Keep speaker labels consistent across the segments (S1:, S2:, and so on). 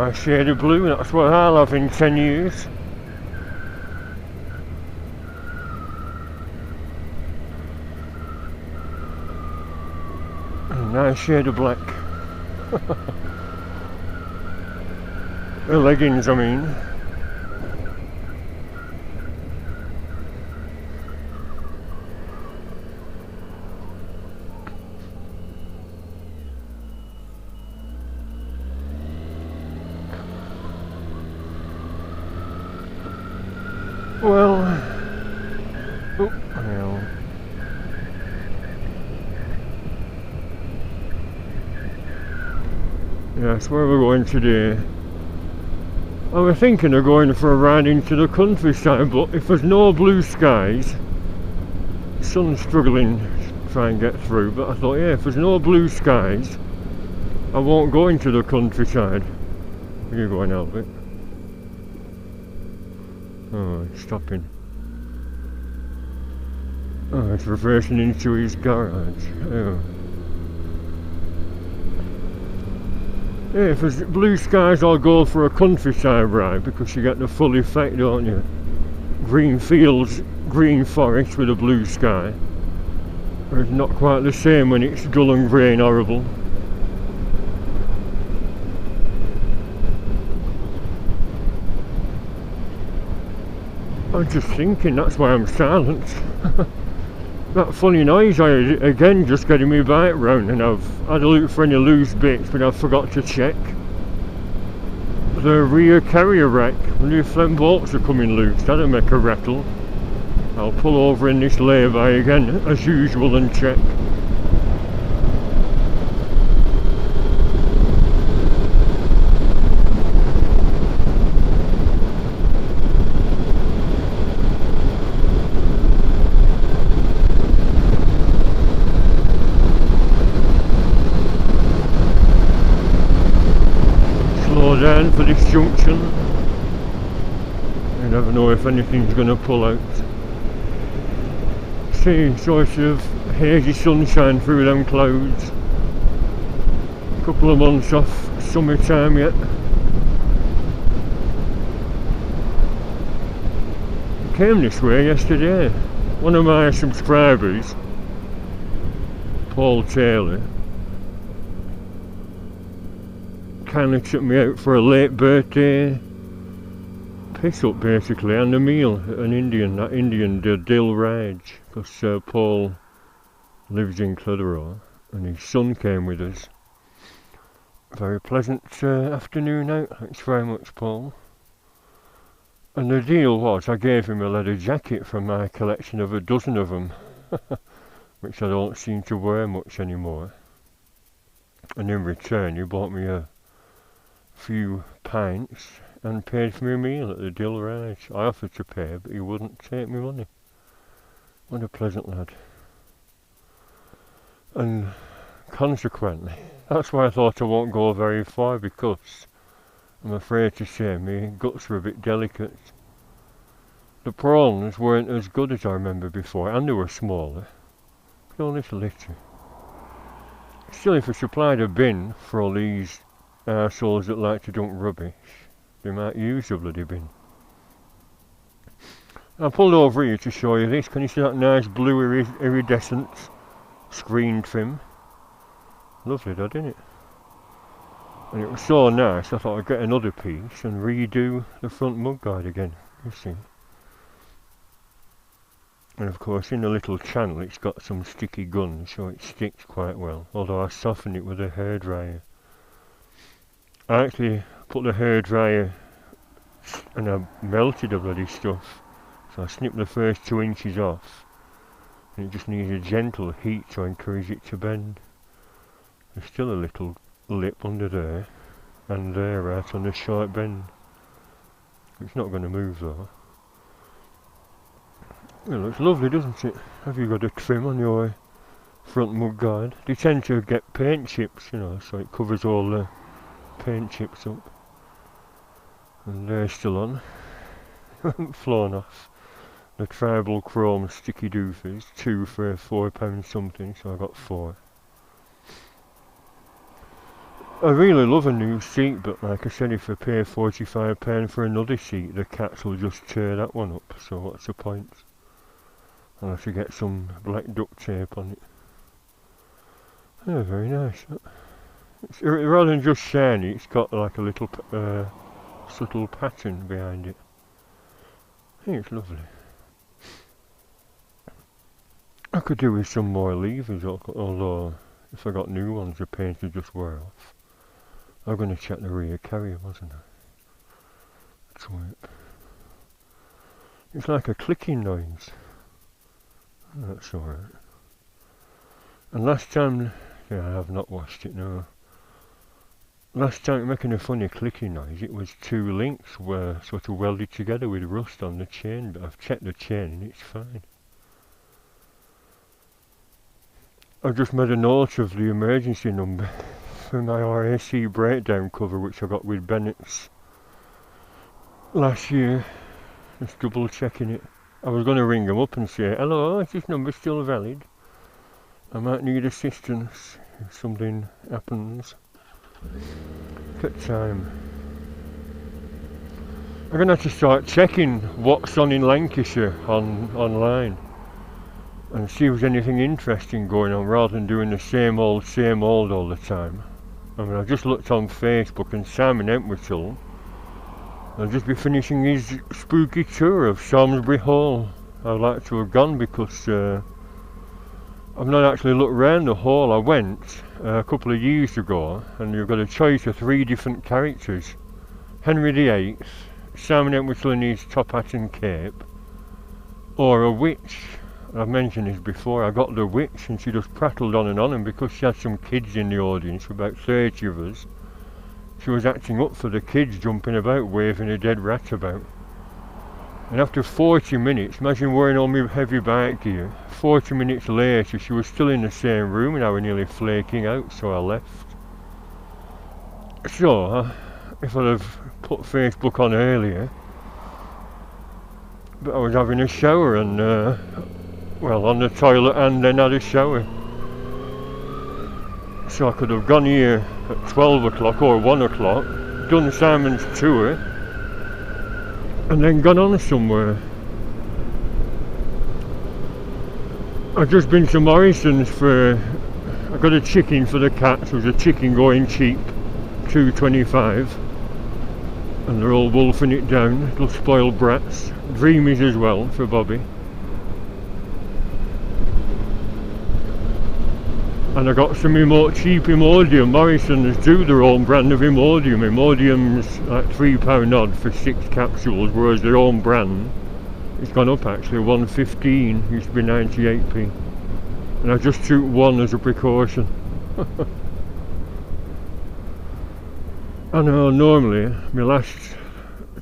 S1: nice shade of blue, that's what I'll have in 10 years. A nice shade of black. The leggings, I mean. Well, yes, where we're going today. I was thinking of going for a ride into the countryside, but if there's no blue skies, sun's struggling to try and get through, but I thought, yeah, if there's no blue skies, I won't go into the countryside. You go and help it. Oh, it's stopping. Oh, it's reversing into his garage. Oh. Yeah, if there's blue skies, I'll go for a countryside ride because you get the full effect, don't you? Green fields, green forest with a blue sky. But it's not quite the same when it's dull and grey and horrible. I'm just thinking, that's why I'm silent. That funny noise I heard again, just getting my bike round, and I've had a look for any loose bits, but I forgot to check. The rear carrier rack, when the flame bolts are coming loose, that'll make a rattle. I'll pull over in this lay-by again, as usual, and check. Down for this junction. You never know if anything's going to pull out. See sort of hazy sunshine through them clouds. A couple of months off summertime yet. I came this way yesterday. One of my subscribers, Paul Taylor, kindly took me out for a late birthday piss up basically, and a meal at an Indian. That Indian did Dil Raj, because Paul lives in Clitheroe and his son came with us. Very pleasant afternoon out, thanks very much, Paul. And the deal was I gave him a leather jacket from my collection of a dozen of them, which I don't seem to wear much anymore, and in return he bought me a few pints and paid for my meal at the Dil Raj. I offered to pay, but he wouldn't take me money. What a pleasant lad. And consequently, that's why I thought I won't go very far, because I'm afraid to say my guts are a bit delicate. The prawns weren't as good as I remember before, and they were smaller, but only a little. Still, if I supplied a bin for all these arseholes that like to dump rubbish, they might use the bloody bin. I pulled over here to show you this. Can you see that nice blue iridescent screen trim? Lovely that, isn't it? And it was so nice I thought I'd get another piece and redo the front mudguard again, you see. And of course in the little channel it's got some sticky guns, so it sticks quite well, although I softened it with a hairdryer. I actually put the hairdryer and I melted the bloody stuff, so I snipped the first 2 inches off, and it just needs a gentle heat to encourage it to bend. There's still a little lip under there and there right on the short bend. It's not going to move though. It looks lovely, doesn't it? Have you got a trim on your front mudguard? They tend to get paint chips, you know, so it covers all the paint chips up. And they're still on. Haven't flown off. The tribal chrome sticky doofers, 2 for £4 something, so I got 4. I really love a new seat, but like I said, if I pay £45 for another seat, the cats will just tear that one up, so what's the point? I'll have to get some black duct tape on it. Oh, very nice. It's, rather than just shiny, it's got like a little subtle pattern behind it. I think it's lovely. I could do with some more levers, although if I got new ones, the paint would just wear off. I'm going to check the rear carrier, wasn't I? That's right. It's like a clicking noise. That's alright. And last time, yeah, I have not washed it, no. Last time making a funny clicking noise, it was two links were sort of welded together with rust on the chain, but I've checked the chain and it's fine. I've just made a note of the emergency number for my RAC breakdown cover, which I got with Bennett's last year. Just double checking it. I was going to ring them up and say, hello, is this number still valid? I might need assistance if something happens. Look at time. I'm going to have to start checking what's on in Lancashire online and see if there's anything interesting going on rather than doing the same old all the time. I mean, I just looked on Facebook and Simon Entwistle will just be finishing his spooky tour of Samlesbury Hall. I'd like to have gone because I've not actually looked round the hall. I went a couple of years ago and you've got a choice of 3 different characters. Henry VIII, Simon Entwistle in his top hat and cape, or a witch. I've mentioned this before. I got the witch and she just prattled on, and because she had some kids in the audience, about 30 of us, she was acting up for the kids, jumping about, waving a dead rat about. And after 40 minutes, imagine wearing all my heavy bike gear, 40 minutes later she was still in the same room and I was nearly flaking out, so I left. So, if I'd have put Facebook on earlier, but I was having a shower and, well, on the toilet and then had a shower. So I could have gone here at 12 o'clock or 1 o'clock, done Simon's tour, and then gone on somewhere. I've just been to Morrison's I got a chicken for the cats. There was a chicken going cheap, $2.25, and they're all wolfing it down, little spoiled brats. Dreamies as well for Bobby. And I got some cheap Imodium. Morrison's do their own brand of Imodium. Imodium's like £3 odd for 6 capsules, whereas their own brand, it's gone up actually, 1.15, used to be 98p. And I just took one as a precaution. I know normally, my last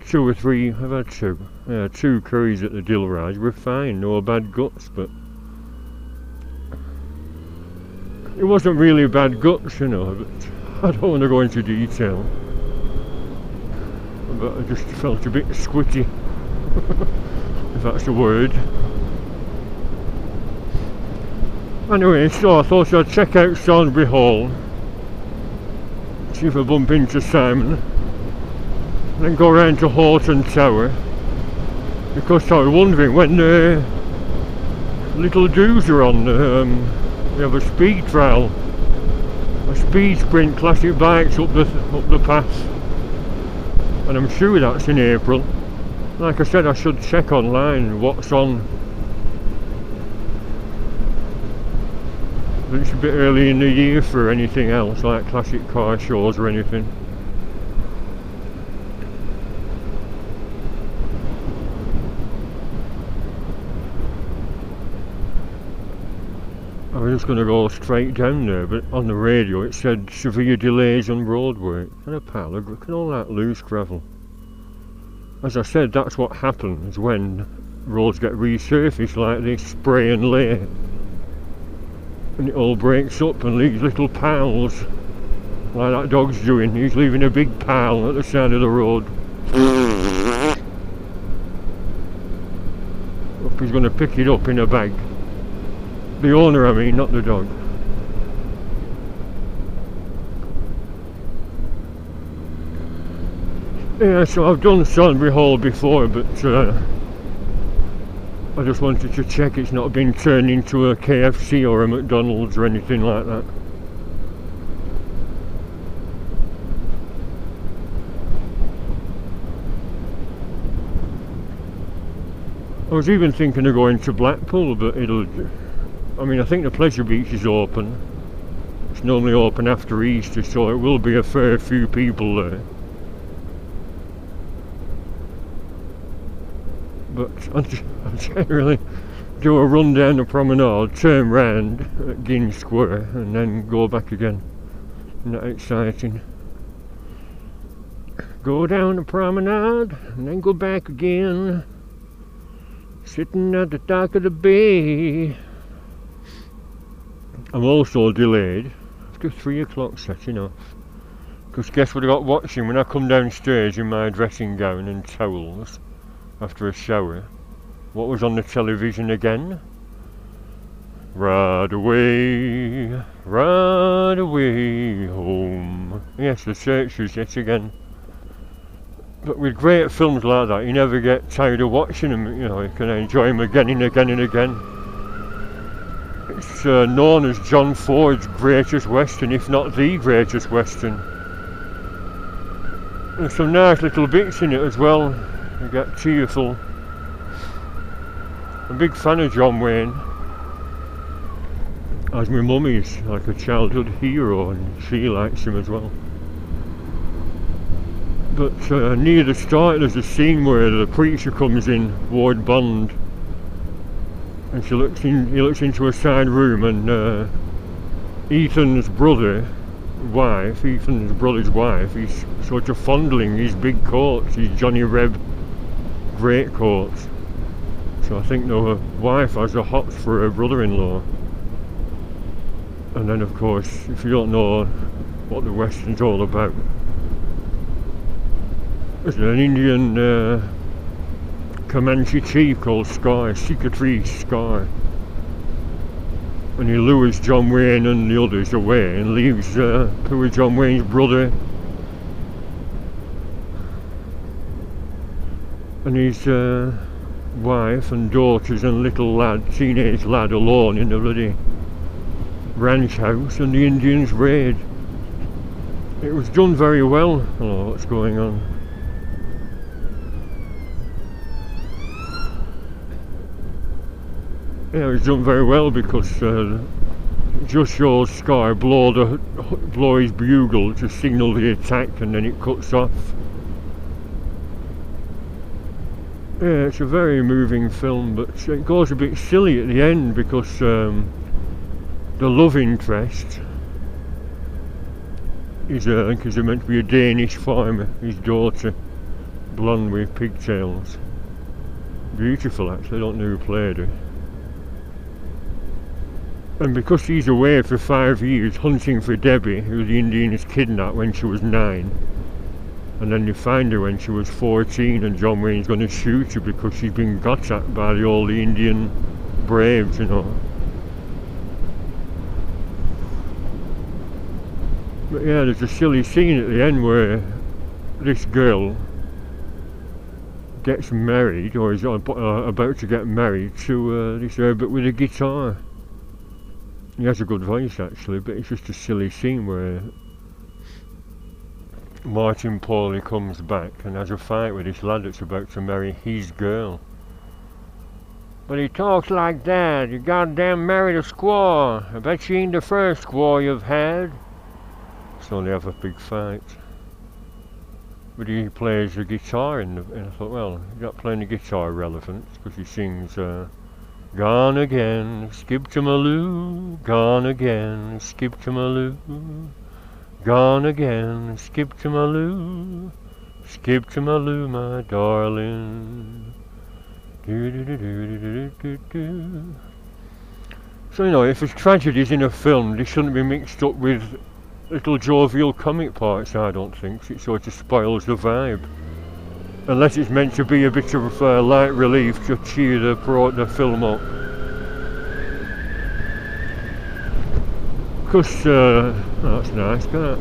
S1: 2 or 3, I've had 2 curries at the Dill Raj were fine, no bad guts, but it wasn't really bad guts, you know, but I don't want to go into detail. But I just felt a bit squitty, if that's the word. Anyway, so I thought I'd check out Samlesbury Hall, see if I bump into Simon, then go round to Hoghton Tower, because I was wondering when the little dudes are on. We have a speed trial, a speed sprint, classic bikes up the pass, and I'm sure that's in April. Like I said, I should check online what's on. It's a bit early in the year for anything else, like classic car shows or anything. I was just going to go straight down there, but on the radio it said severe delays on road work. And a pile of look at all that loose gravel. As I said, that's what happens when roads get resurfaced like this, spray and lay, and it all breaks up and leaves little piles, like that dog's doing. He's leaving a big pile at the side of the road. Hope he's going to pick it up in a bag. The owner, I mean, not the dog. Yeah, so I've done Samlesbury Hall before, but I just wanted to check it's not been turned into a KFC or a McDonald's or anything like that. I was even thinking of going to Blackpool, but I mean, I think the Pleasure Beach is open. It's normally open after Easter, so it will be a fair few people there. But I generally do a run down the promenade, turn round at Guinness Square, and then go back again. Isn't that exciting? Go down the promenade, and then go back again. Sitting at the dock of the bay. I'm also delayed after 3 o'clock setting off. Because guess what I got watching when I come downstairs in my dressing gown and towels after a shower? What was on the television again? Ride away home. Yes, the Searchers yet again. But with great films like that, you never get tired of watching them, you know, you can enjoy them again and again and again. It's known as John Ford's greatest western, if not the greatest western. There's some nice little bits in it as well, you get tearful. I'm a big fan of John Wayne, as my mum is, like a childhood hero, and she likes him as well. But near the start there's a scene where the preacher comes in, Ward Bond, and he looks into a side room, and Ethan's brother's wife, he's sort of fondling his big coats, his Johnny Reb great coats. So I think the wife has a hots for her brother-in-law. And then of course, if you don't know what the western's all about, there's an Indian Comanche chief called Sky, Secretary Sky, and he lures John Wayne and the others away and leaves poor John Wayne's brother and his wife and daughters and little teenage lad alone in the bloody ranch house, and the Indians raid. It was done very well. Oh, what's going on? Yeah, it was done very well because it just shows Sky blow his bugle to signal the attack, and then it cuts off. Yeah, it's a very moving film, but it goes a bit silly at the end because the love interest is, I think, is meant to be a Danish farmer, his daughter, blonde with pigtails. Beautiful, actually. I don't know who played her. And because he's away for 5 years hunting for Debbie, who the Indians kidnapped when she was 9, and then they find her when she was 14, and John Wayne's going to shoot her because she's been got at by all the Indian braves, you know. But yeah, there's a silly scene at the end where this girl gets married, or is about to get married to this Herbert with a guitar. He has a good voice actually, but it's just a silly scene where Martin Pauly comes back and has a fight with this lad that's about to marry his girl. But he talks like that, you goddamn married a squaw. I bet she ain't the first squaw you've had. So they have a big fight. But he plays the guitar and I thought, well, he's not playing the guitar relevant because he sings Gone again, skip to Maloo, gone again, skip to Maloo, gone again, skip to Maloo, my darling. Do, do, do, do, do, do, do. So, you know, if there's tragedies in a film, they shouldn't be mixed up with little jovial comic parts, I don't think. It sort of spoils the vibe. Unless it's meant to be a bit of light relief to cheer the film up. Because, oh, that's nice, isn't it?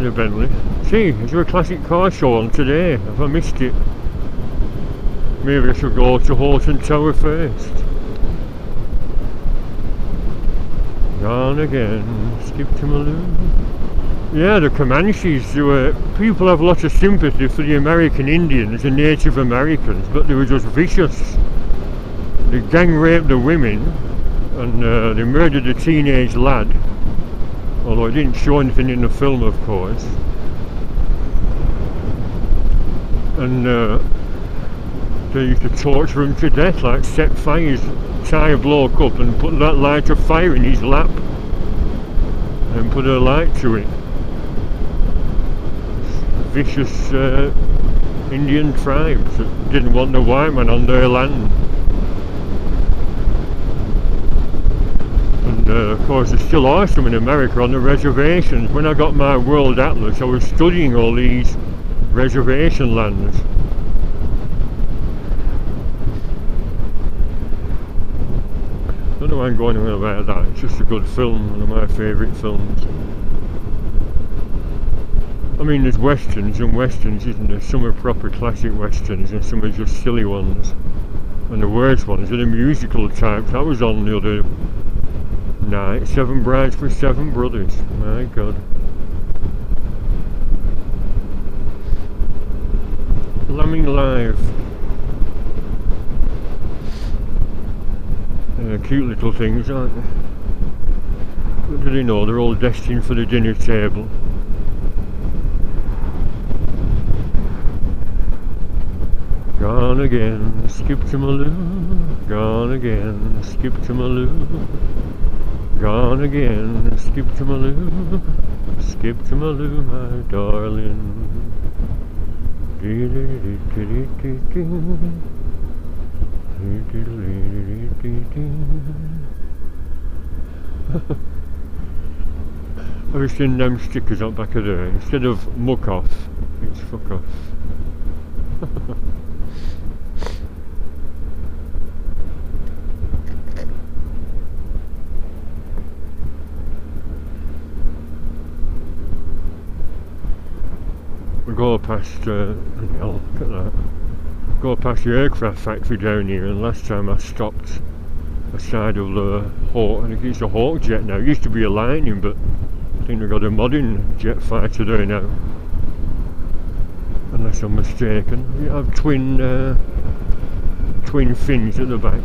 S1: in a Bentley. See, is there a classic car show on today? Have I missed it? Maybe I should go to Hoghton Tower first. Gone again, skip to Maloo. Yeah, the Comanches, people have a lot of sympathy for the American Indians and Native Americans, but they were just vicious. They gang raped the women, and they murdered a teenage lad, although it didn't show anything in the film, of course. And they used to torture him to death, like set fires, tie a bloke up and put that light of fire in his lap and put a light to it. Vicious Indian tribes that didn't want the white man on their land. And of course there's still are some in America on the reservations. When I got my World Atlas, I was studying all these reservation lands. I don't know why I'm going on about that, it's just a good film, one of my favourite films. I mean, there's westerns and westerns, isn't there? Some are proper classic westerns and some are just silly ones. And the worst ones are the musical types. That was on the other night. 7 Brides for 7 Brothers. My God. Lambing Live. Cute little things, aren't they? What do they know? They're all destined for the dinner table. Gone again, skip to Maloo. Gone again, skip to Maloo. Gone again, skip to Maloo. Skip to Maloo, my darling. I've just seen them stickers up back of there. Instead of muck off, it's fuck off. We go past, oh, look at that. Go past the aircraft factory down here, and last time I stopped aside of the Hawk, I think it's a Hawk jet now. It used to be a Lightning, but I think they've got a modern jet fighter there now, unless I'm mistaken. You have twin fins at the back.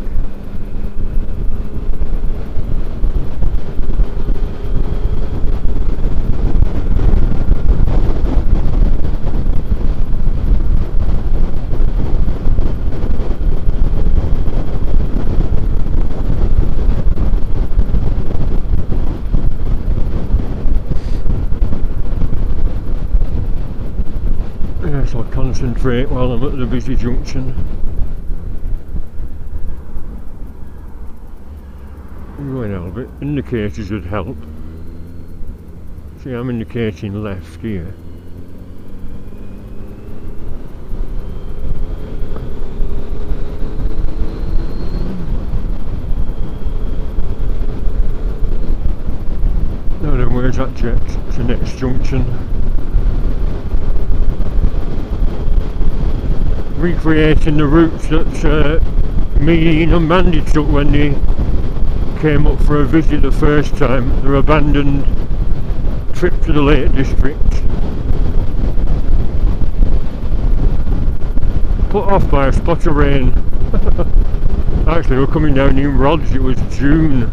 S1: So I'll concentrate while I'm at the busy junction. Going a little bit. Indicators would help. See, I'm indicating left here. Now then, where's that jet? It's the next junction. Recreating the routes that me, Ian and Mandy took when they came up for a visit the first time. Their abandoned trip to the Lake District. Put off by a spot of rain. Actually, we're coming down in rods. It was June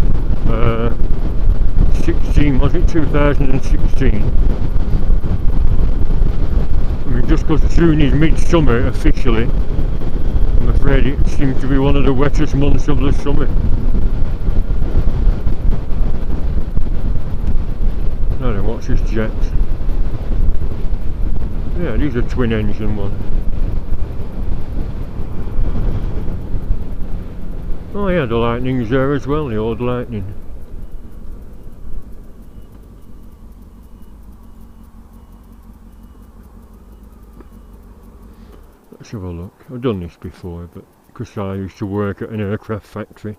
S1: 16, was it? 2016. I mean, just because June is midsummer officially, I'm afraid it seems to be one of the wettest months of the summer. Now then, what's this jet? Yeah, these are twin engine one. Oh yeah, the Lightning's there as well, the old Lightning. Let's have a look. I've done this before, but because I used to work at an aircraft factory,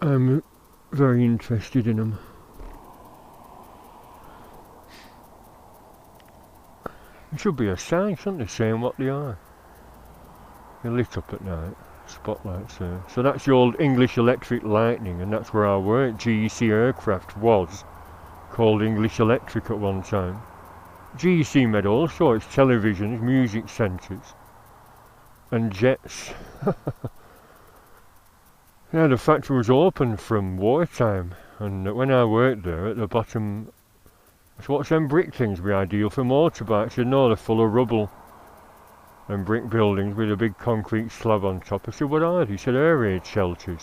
S1: I'm very interested in them. There should be a sign, shouldn't there, saying what they are. They're lit up at night. Spotlights there. So that's the old English Electric Lightning, and that's where I work. GEC aircraft was called English Electric at one time. GEC made all sorts, televisions, music centres, and jets. Yeah, the factory was open from wartime, and when I worked there, at the bottom, so what's them brick things be ideal for motorbikes? You know, they're full of rubble and brick buildings with a big concrete slab on top. I said, what are they? He said, air raid shelters.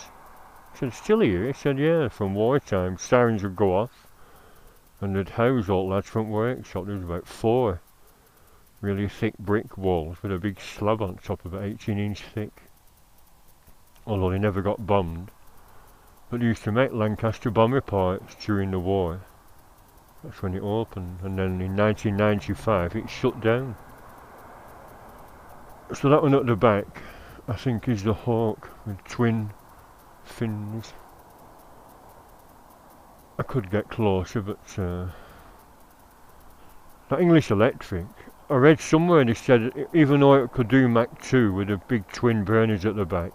S1: I said, still here? He said, yeah, from wartime. Sirens would go off, and they'd house all lads from workshop. There was about 4 really thick brick walls with a big slab on top, about 18-inch thick. Although they never got bombed. But they used to make Lancaster bomb reports during the war. That's when it opened, and then in 1995 it shut down. So that one at the back, I think, is the Hawk with twin fins. I could get closer, but that English Electric, I read somewhere they said even though it could do Mach 2 with the big twin burners at the back,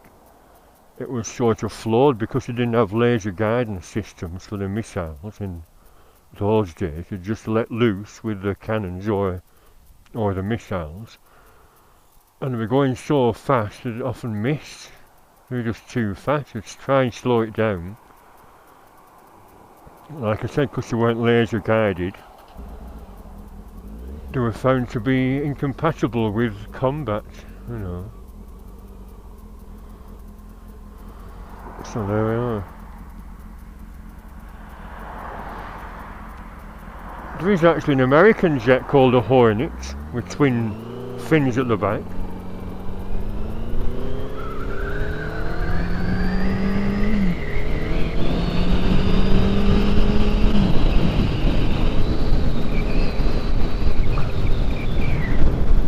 S1: it was sort of flawed because it didn't have laser guidance systems for the missiles in those days. It just let loose with the cannons or the missiles, and they were going so fast that it often missed. They were just too fast. It's try and slow it down. Like I said, because they weren't laser guided, they were found to be incompatible with combat, you know. So there we are. There is actually an American jet called a Hornet with twin fins at the back.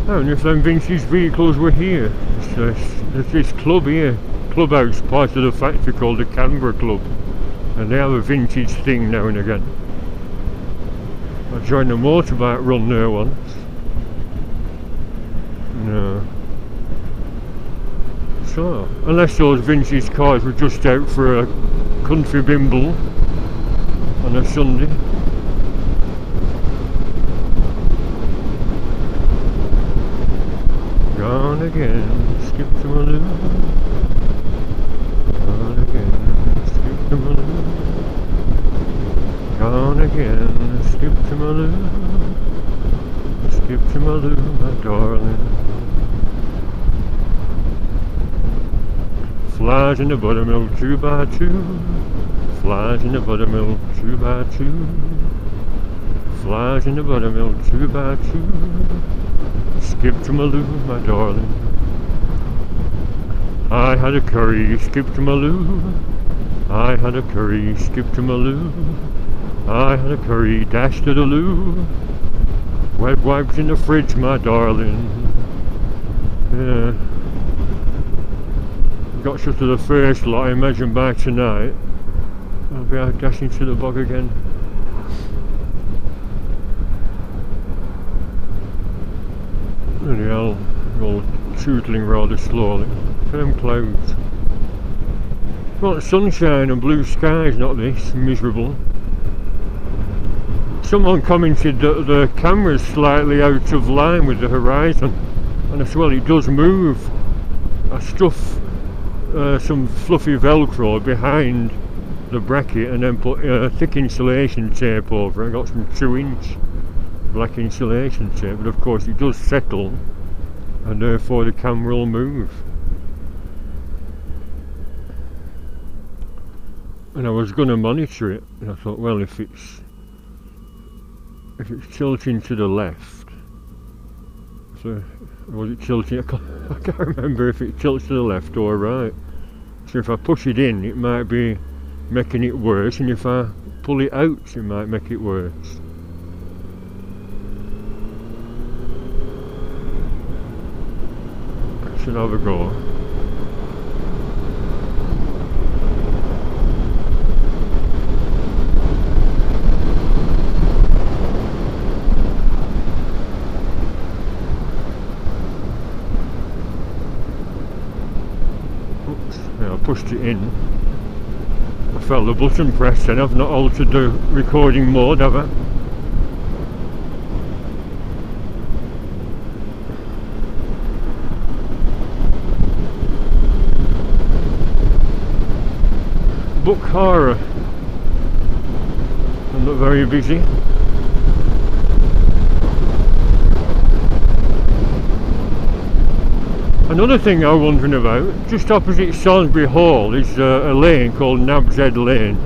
S1: I don't know if them vintage vehicles were here. There's this club here, clubhouse, part of the factory called the Canberra Club, and they have a vintage thing now and again. I joined a motorbike run there once. No. So, unless those vintage cars were just out for a country bimble on a Sunday. Gone again, skip to my loo. Gone again, skip to my loo. Gone again, skip to my loo. Skip to my loo, my darling. Flies in the buttermilk 2x2. Flies in the buttermilk 2x2. Flies in the buttermilk 2x2. Skip to my loo, my darling. I had a curry, skip to my loo. I had a curry, skip to my loo. I had a curry, dash to the loo. Wet wipes in the fridge, my darling. Yeah. Got shut to the first lot. I imagine by tonight I'll be out dashing to the bog again. Anyhow, all tootling rather slowly. Look at them clouds. Well, sunshine and blue skies, not this, miserable. Someone commented that the camera's slightly out of line with the horizon, and I said, well, it does move. I stuff some fluffy velcro behind the bracket and then put thick insulation tape over it. I got some 2-inch black insulation tape, but of course it does settle and therefore the camera will move. And I was going to monitor it, and I thought, well, if it's tilting to the left, so was it tilting? I can't remember if it tilts to the left or right. So if I push it in, it might be making it worse, and if I pull it out, it might make it worse. I should have a go. Yeah, I pushed it in. I felt the button pressed and I've not altered the recording mode, have I? Bukhara. I'm not very busy. Another thing I was wondering about, just opposite Salisbury Hall is a lane called Nab's Head Lane,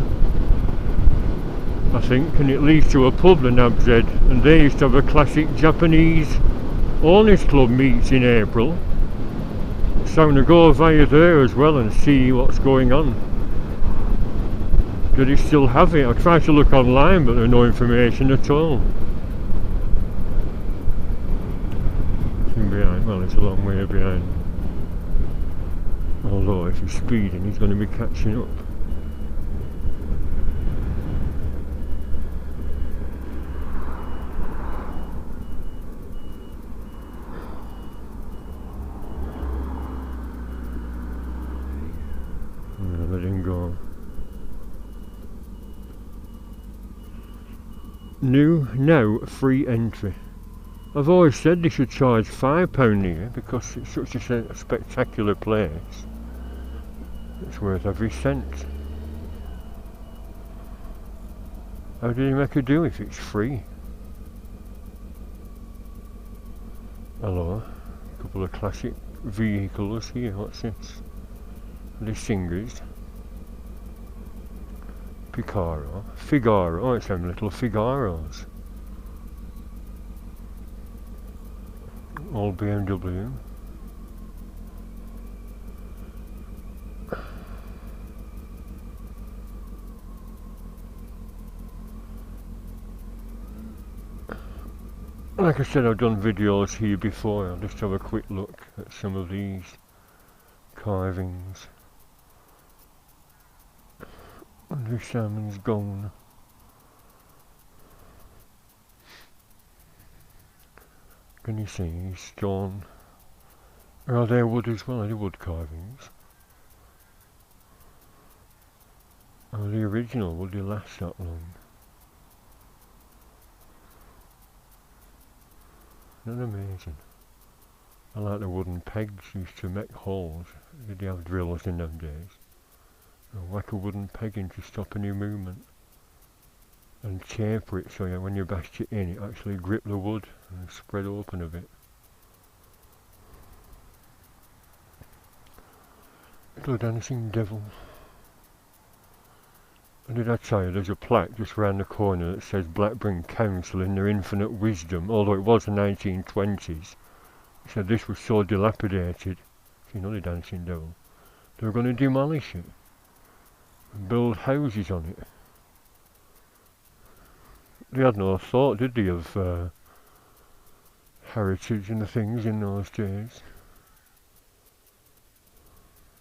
S1: I think, and it leads to a pub, the Nab's Head, and they used to have a classic Japanese owners club meets in April, so I'm going to go via there as well and see what's going on. Do they still have it? I tried to look online but there's no information at all. Behind, well, it's a long way behind, although if he's speeding he's going to be catching up. Let him go. Now free entry. I've always said they should charge £5 here because it's such a spectacular place. It's worth every cent. How do they make it do if it's free? Hello, a couple of classic vehicles here. What's this? The Singers. Picaro. Figaro. Oh, it's them little Figaros. Old BMW. Like I said, I've done videos here before. I'll just have a quick look at some of these carvings. And the salmon's gone. Can you see stone? Are there wood as well? Are there wood carvings? Oh, the original, would they last that long? Isn't that amazing? I like the wooden pegs used to make holes. Did they have drills in them days? And whack a wooden peg in to stop any movement. And taper it so when you bashed it in, it actually gripped the wood and spread open a bit. Little dancing devil. And did I tell you, there's a plaque just round the corner that says Blackburn Council in their infinite wisdom, although it was the 1920s. It said this was so dilapidated, you know, the dancing devil, they were going to demolish it and build houses on it. They had no thought, did they, of heritage and the things in those days.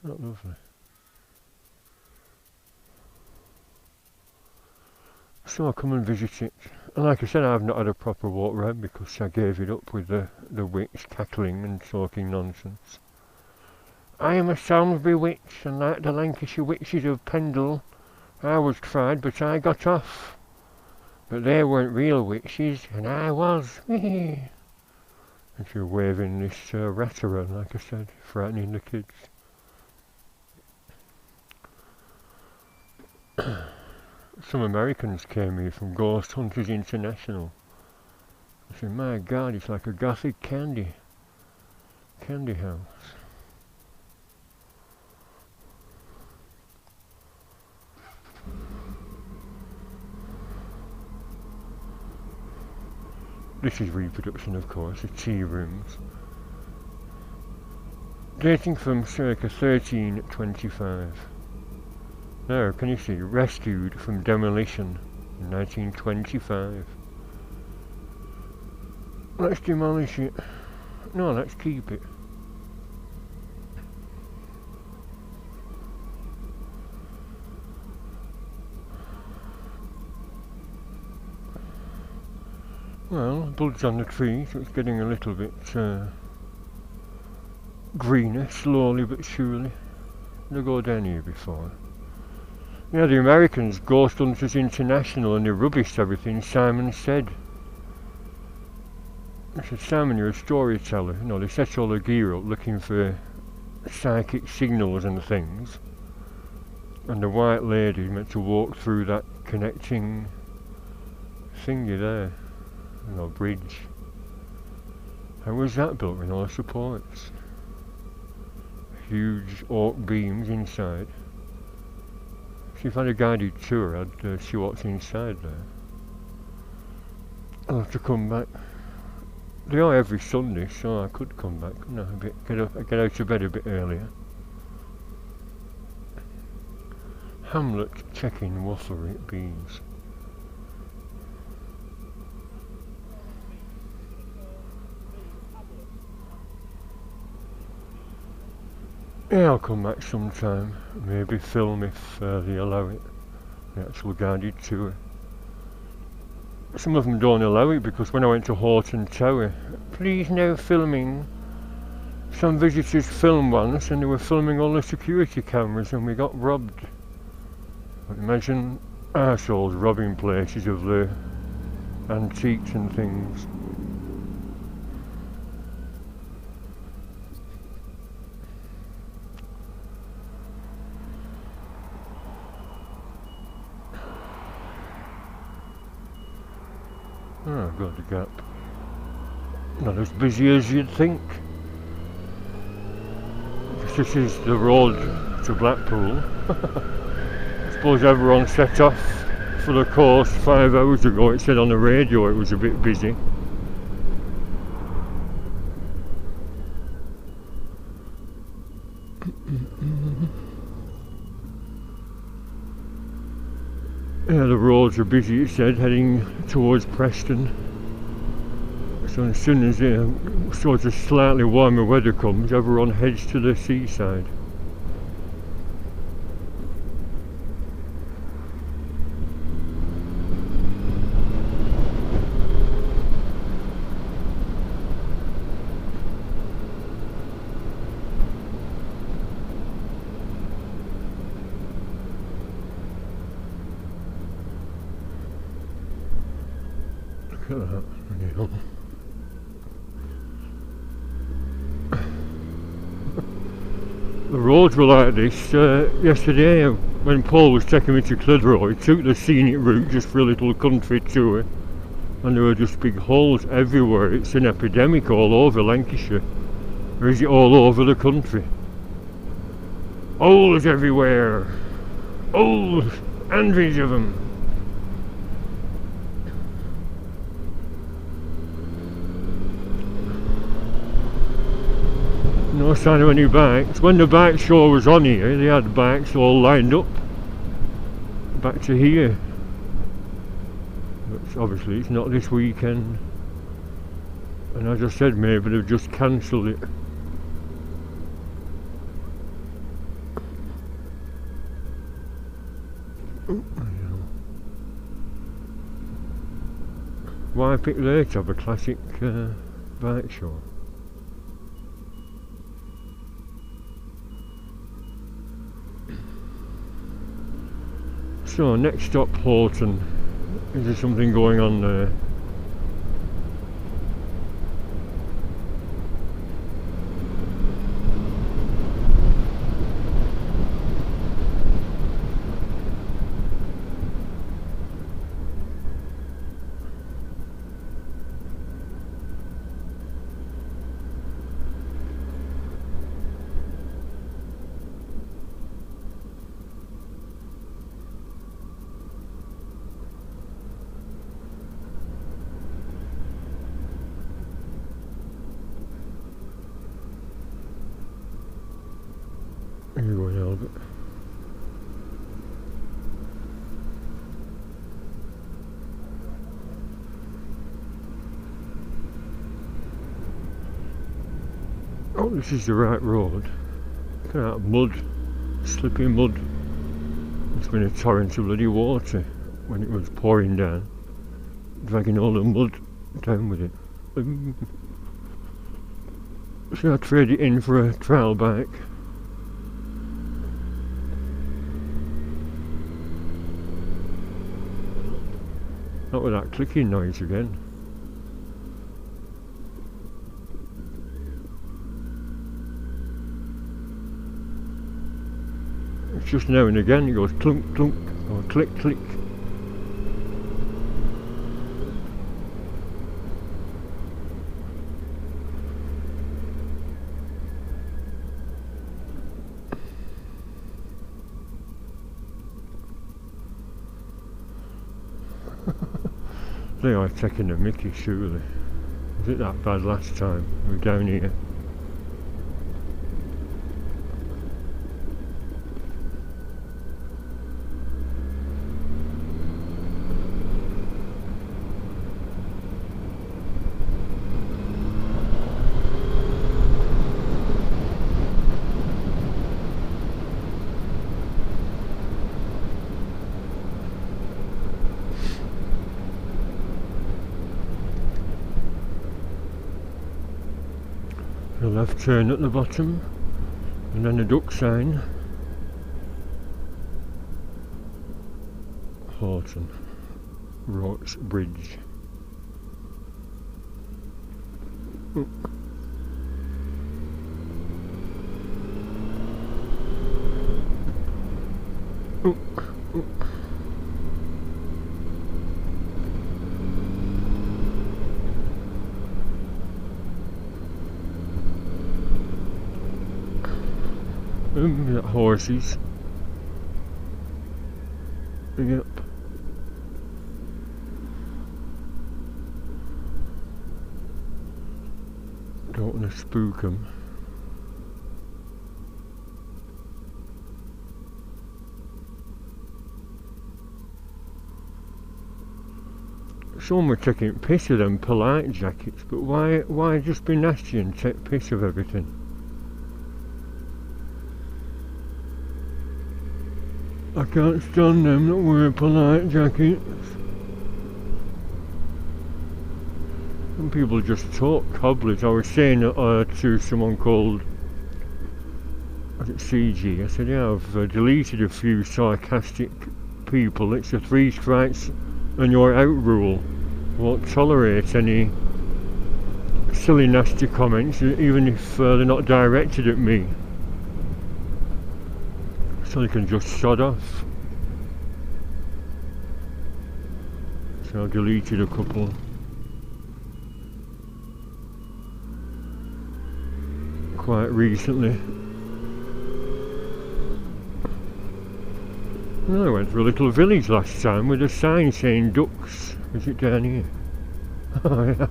S1: Not lovely. So I'll come and visit it. And like I said, I've not had a proper walk round because I gave it up with the witch cackling and talking nonsense. I am a Samlesbury witch, and like the Lancashire witches of Pendle, I was tried but I got off. But they weren't real witches, and I was. And she was waving this rat around, like I said, frightening the kids. Some Americans came here from Ghost Hunters International. I said, my God, it's like a gothic candy house. This is reproduction, of course, the tea rooms. Dating from circa 1325. Now, can you see, rescued from demolition in 1925. Let's demolish it. No, let's keep it. Well, buds on the tree, so it's getting a little bit greener, slowly but surely. Did I go down here before? Yeah, the Americans, Ghost Hunters International, and they rubbished everything Simon said. I said, Simon, you're a storyteller. You know, they set all the gear up looking for psychic signals and things. And the white lady meant to walk through that connecting thingy there. You know, bridge. How was that built with all the supports? Huge oak beams inside. So if I had a guided tour, I'd see what's inside there. I'll have to come back. They are every Sunday, so I could come back. No, get out of bed a bit earlier. Hamlet checking waffle beans. Yeah, I'll come back sometime. Maybe film if they allow it. The actual guided tour. Some of them don't allow it because when I went to Hoghton Tower, please no filming. Some visitors filmed once and they were filming all the security cameras and we got robbed. Imagine arseholes robbing places of the antiques and things. Oh, I've got the gap. Not as busy as you'd think. This is the road to Blackpool. I suppose everyone set off for the coast 5 hours ago. It said on the radio it was a bit busy. Yeah, the roads are busy, it said, heading towards Preston. So as soon as sort of slightly warmer weather comes, everyone heads to the seaside. Look at that, you know. The roads were like this yesterday when Paul was taking me to Clitheroe. He took the scenic route just for a little country tour and there were just big holes everywhere. It's an epidemic all over Lancashire. Or is it all over the country? Holes everywhere! Holes! Hundreds of them! No sign of any bikes. When the bike show was on here, they had bikes all lined up back to here. But obviously it's not this weekend. And as I said, maybe they've just cancelled it. Why pick there to have a classic bike show? So next stop Hoghton. Is there something going on there? Anyway, Albert. Oh, this is the right road. Look at that mud, slippy mud. It's been a torrent of bloody water when it was pouring down, dragging all the mud down with it. So I traded it in for a trial bike. Not with that clicking noise again. It's just now and again it goes clunk clunk or click click. They are taking the mickey, surely. Was it that bad last time we were down here? A left turn at the bottom, and then a duck sign. Hoghton, Roach Bridge. Oh. Oh. Oh. Horses. Yep. Don't want to spook them. Some were taking piss of them polite jackets, but why just be nasty and take piss of everything? I can't stand them that wear polite jackets. Some people just talk cobblers. I was saying to someone called, was it CG? I said, yeah, I've deleted a few sarcastic people. It's a 3 strikes and you're out rule. I won't tolerate any silly nasty comments, even if they're not directed at me. So they can just shut off. So I deleted a couple. Quite recently. Well, I went to a little village last time with a sign saying ducks. Is it down here? Oh yeah,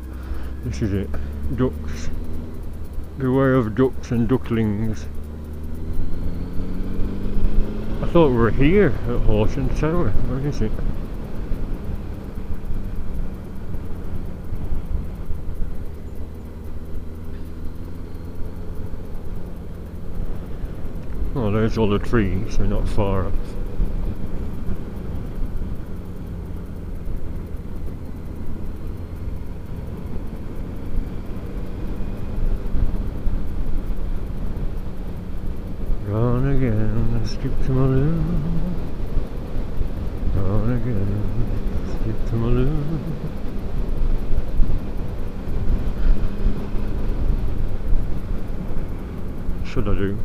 S1: this is it. Ducks. Beware of ducks and ducklings. I thought we were here at Hoghton Tower. Where is it? Oh, there's all the trees. They're not far off. Gone again, skip to my loo. Gone again, skip to my loo. Should I do?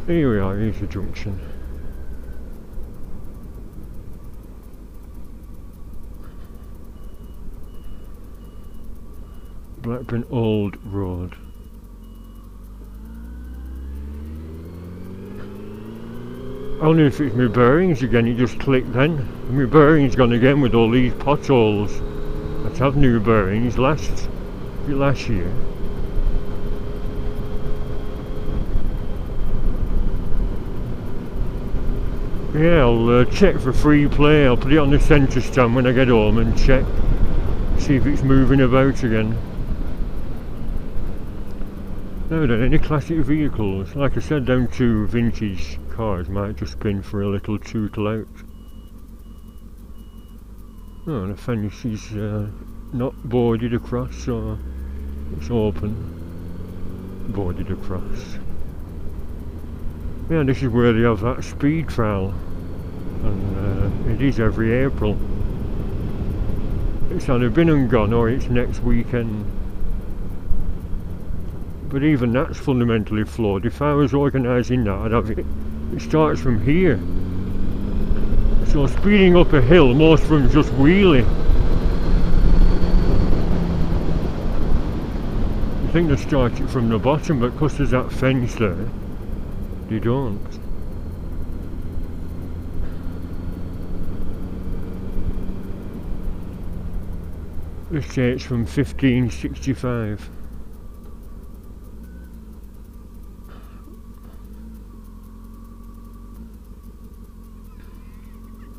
S1: Here we are, here's the junction. Blackburn Old Road. Only if it's my bearings again, you just click then. My bearings gone again with all these potholes. Let's have new bearings last year. Yeah, I'll check for free play. I'll put it on the centre stand when I get home and check. See if it's moving about again. Now then, any classic vehicles? Like I said, down to vintage cars might just spin for a little tootle out. Oh, the fence is not boarded across, so it's open, boarded across. Yeah, this is where they have that speed trial, and it is every April. It's either been and gone or it's next weekend. But even that's fundamentally flawed. If I was organising that, I'd have it. It starts from here. So speeding up a hill, most of them just wheelie. You think they start it from the bottom, but because there's that fence there, they don't. This date's from 1565.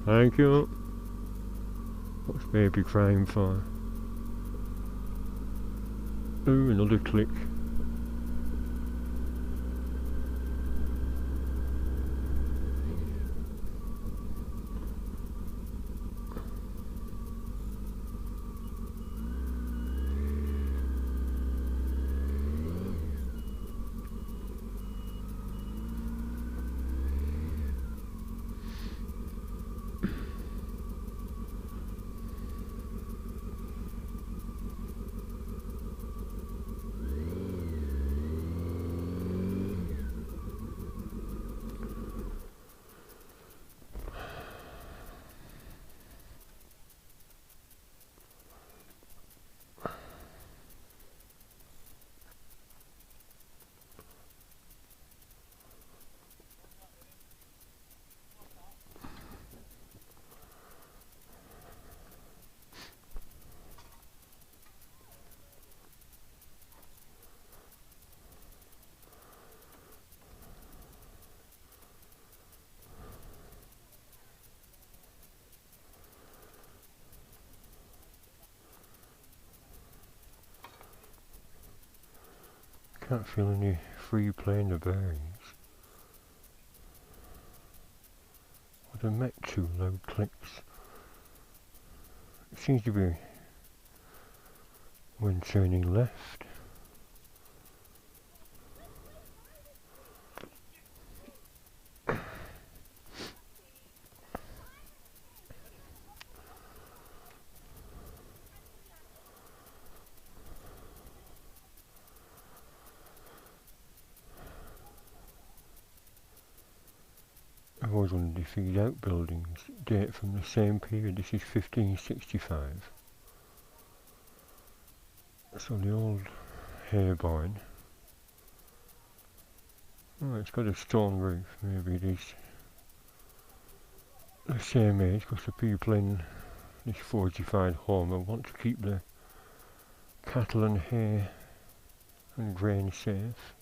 S1: Thank you. What's baby crying for? Ooh, another click. Can't feel any free playing the bearings. Would have met 2 loud clicks. It seems to be when turning left. I've always wondered if these outbuildings date from the same period. This is 1565. So the old hay barn. Oh, it's got a stone roof. Maybe it is the same age, because the people in this fortified home will want to keep the cattle and hay and grain safe.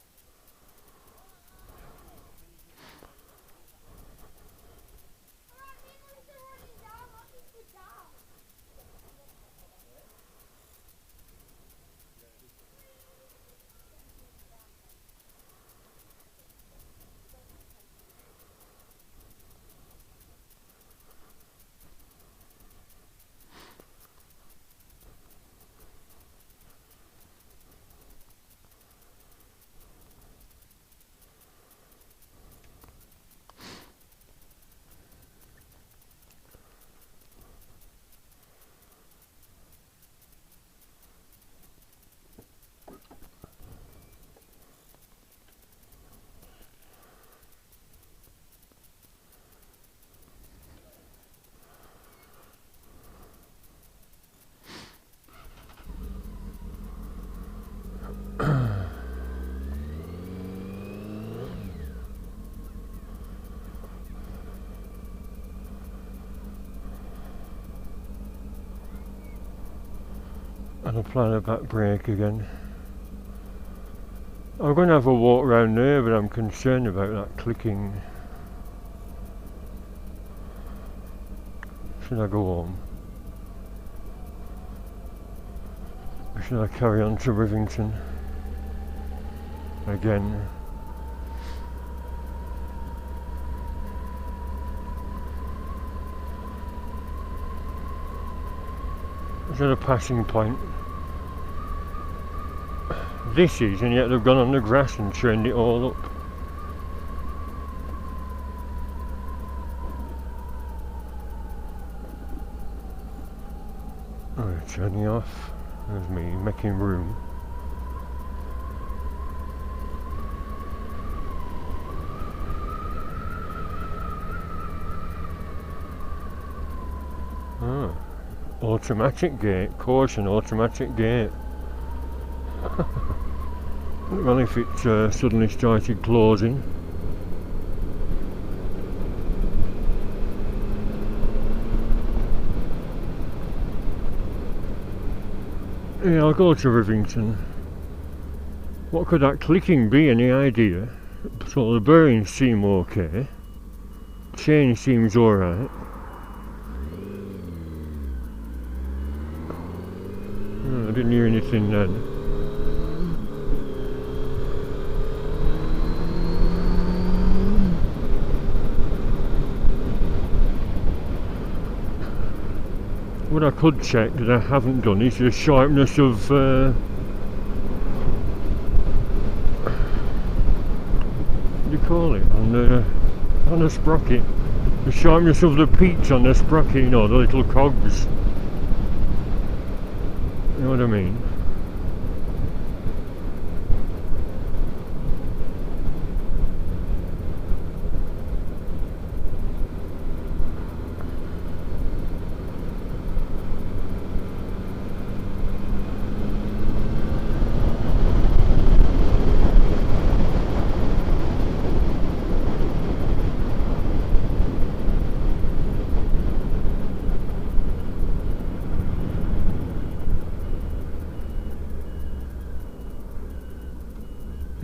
S1: And apply the back brake again. I'm going to have a walk around there, but I'm concerned about that clicking. Should I go home? Or should I carry on to Rivington again? Is that a passing point? This is, and yet they've gone on the grass and trained it all up. Oh, turning off. There's me making room. Oh, automatic gate, caution, automatic gate. Well, if it suddenly started closing. Yeah, I'll go to Rivington. What could that clicking be? Any idea? So the bearings seem okay. Chain seems alright. Oh, I didn't hear anything then. What I could check that I haven't done is the sharpness of what do you call it, on the sprocket, the sharpness of the peaks on the sprocket, you know, the little cogs, you know what I mean.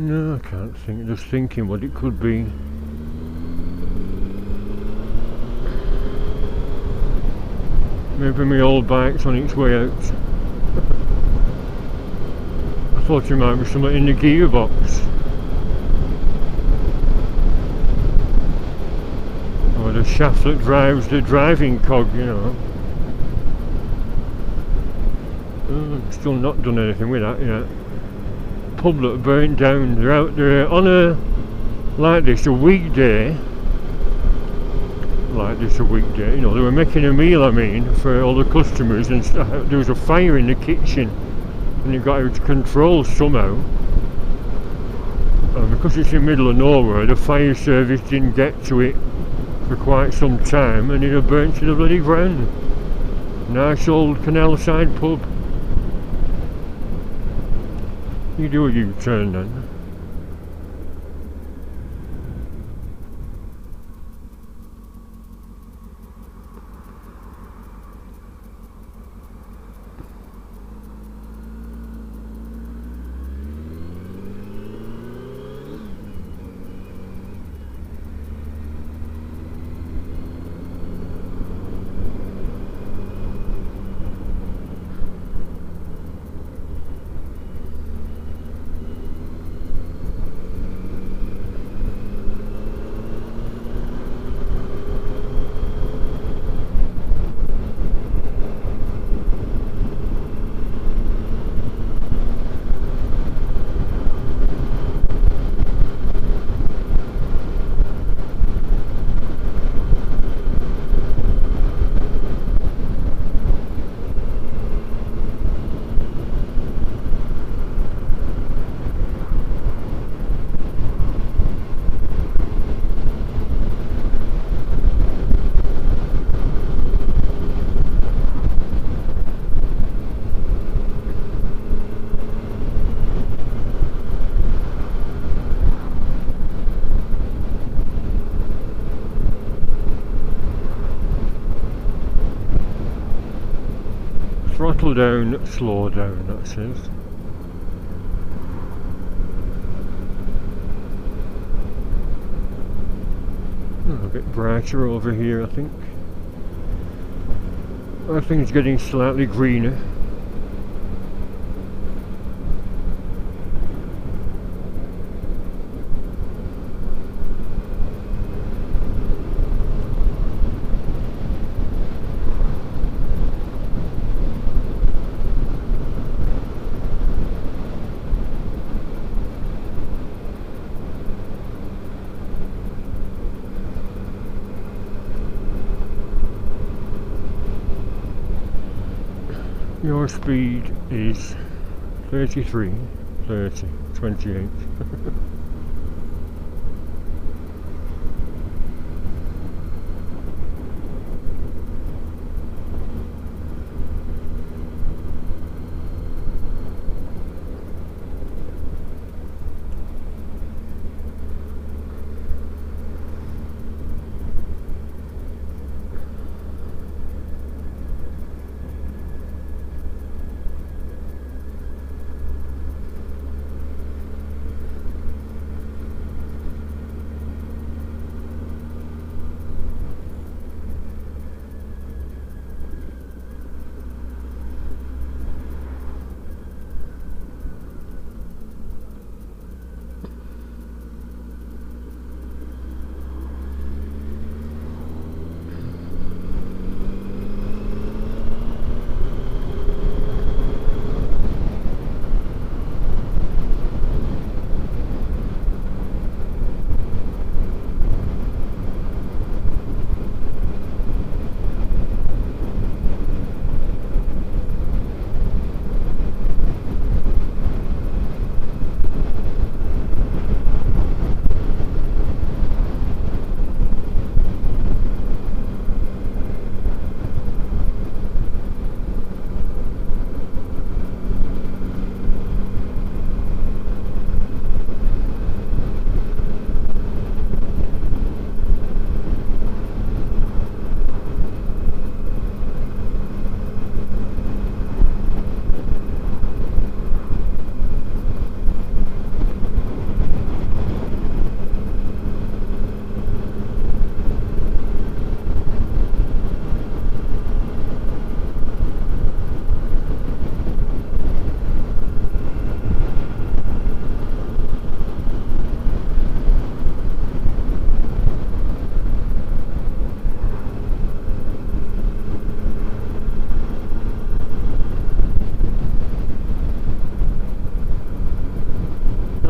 S1: No, I can't think, just thinking what it could be. Maybe my old bike's on its way out. I thought it might be something in the gearbox. Or the shaft that drives the driving cog, you know. Still not done anything with that yet. Pub that burnt down, they're out there on a like this a weekday, you know, they were making a meal, I mean, for all the customers, and there was a fire in the kitchen and it got out of control somehow, and because it's in the middle of nowhere, the fire service didn't get to it for quite some time and it had burnt to the bloody ground. Nice old canal side pub. You do a U-turn then. Throttle down, slow down, that says. Oh, a bit brighter over here, I think. I think it's getting slightly greener. Your speed is 33, 30, 28.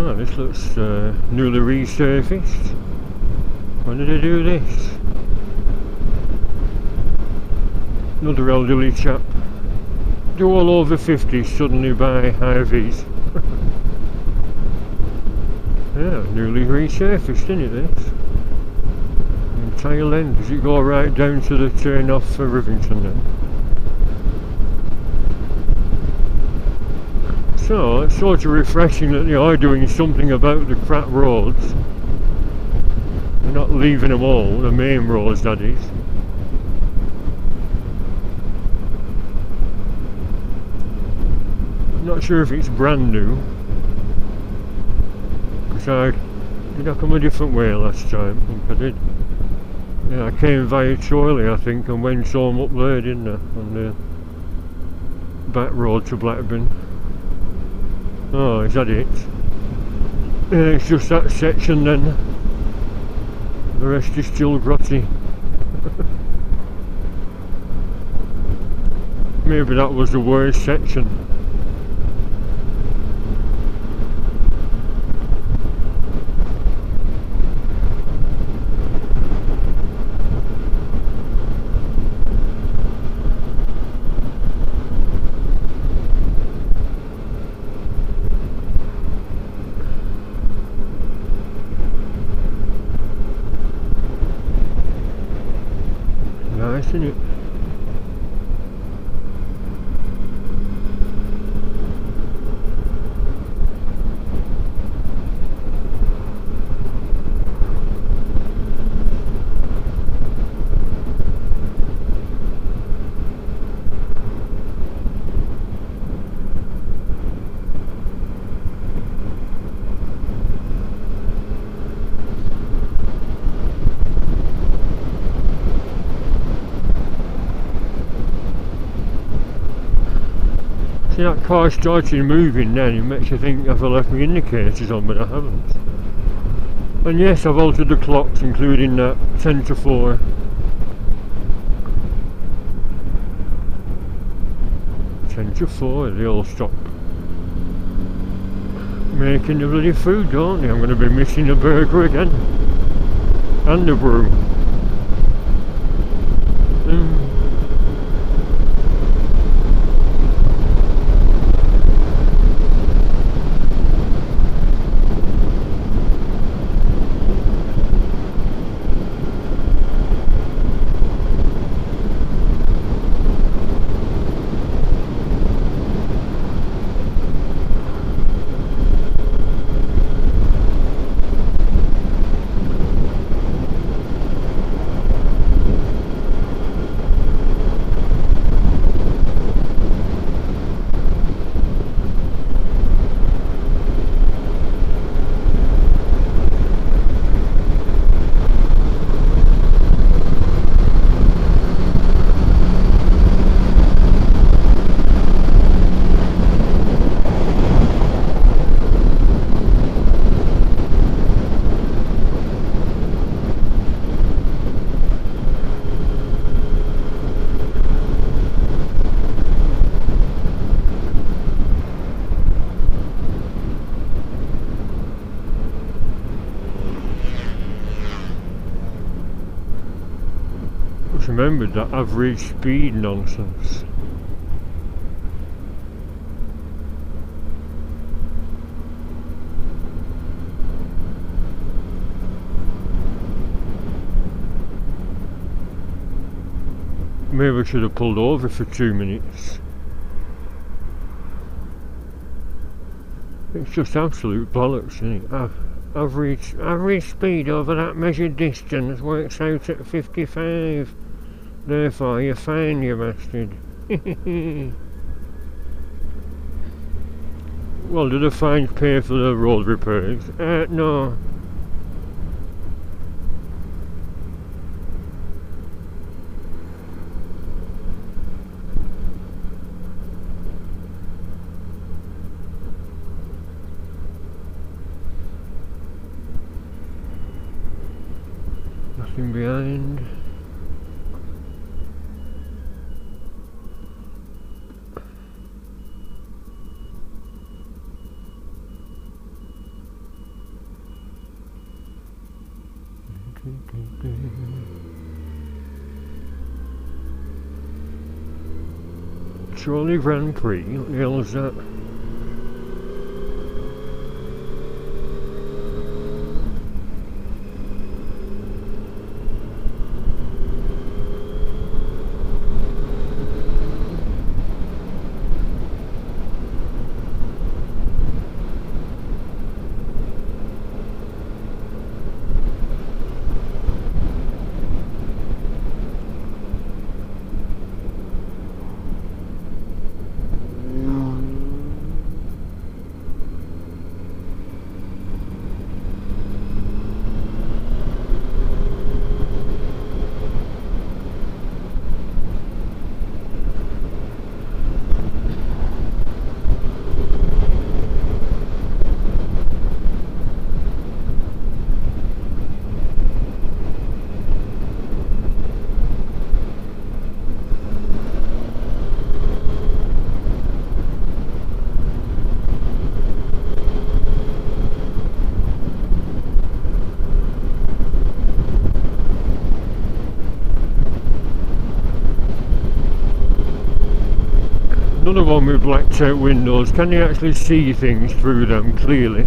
S1: Oh, this looks newly resurfaced. When did I do this? Another elderly chap. Do all over 50 suddenly buy Hy-Vees. Yeah, newly resurfaced, isn't it, this? Entire length. Does it go right down to the turn off for Rivington then? So it's sort of refreshing that they are doing something about the crap roads. They're not leaving them all, the main roads that is. I'm not sure if it's brand new, because did I come a different way last time? I think I did. Yeah, I came via Chorley, I think, and went home up there, didn't I? On the back road to Blackburn. Oh, is that it? Yeah, it's just that section then. The rest is still grotty. Maybe that was the worst section. Nice, isn't it? See, that car started moving then, it makes you think have I left my indicators on, but I haven't. And yes, I've altered the clocks, including that 10 to 4. 10 to 4, they all stop making the bloody food, don't they? I'm going to be missing a burger again. And the brew. remembered that average speed nonsense. Maybe I should have pulled over for 2 minutes. It's just absolute bollocks, isn't it? Average speed over that measured distance works out at 55. Therefore, you're fine, you bastard. Well, do the fines pay for the road repairs? No. Nothing behind. Trolley Grand Prix, what the hell is that? Another one with blacked out windows. Can you actually see things through them clearly?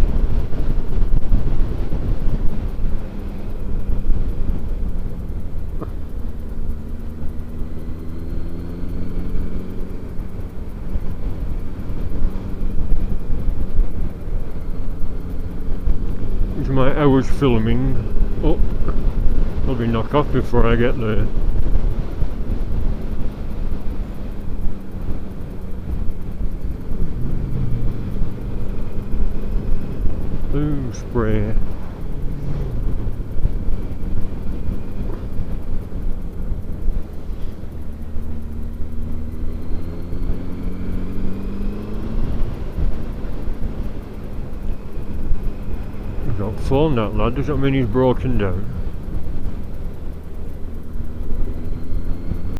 S1: This is my hours filming. Oh, probably knock off before I get there. Blue spray. He's got phone, that lad. Does that mean he's broken down?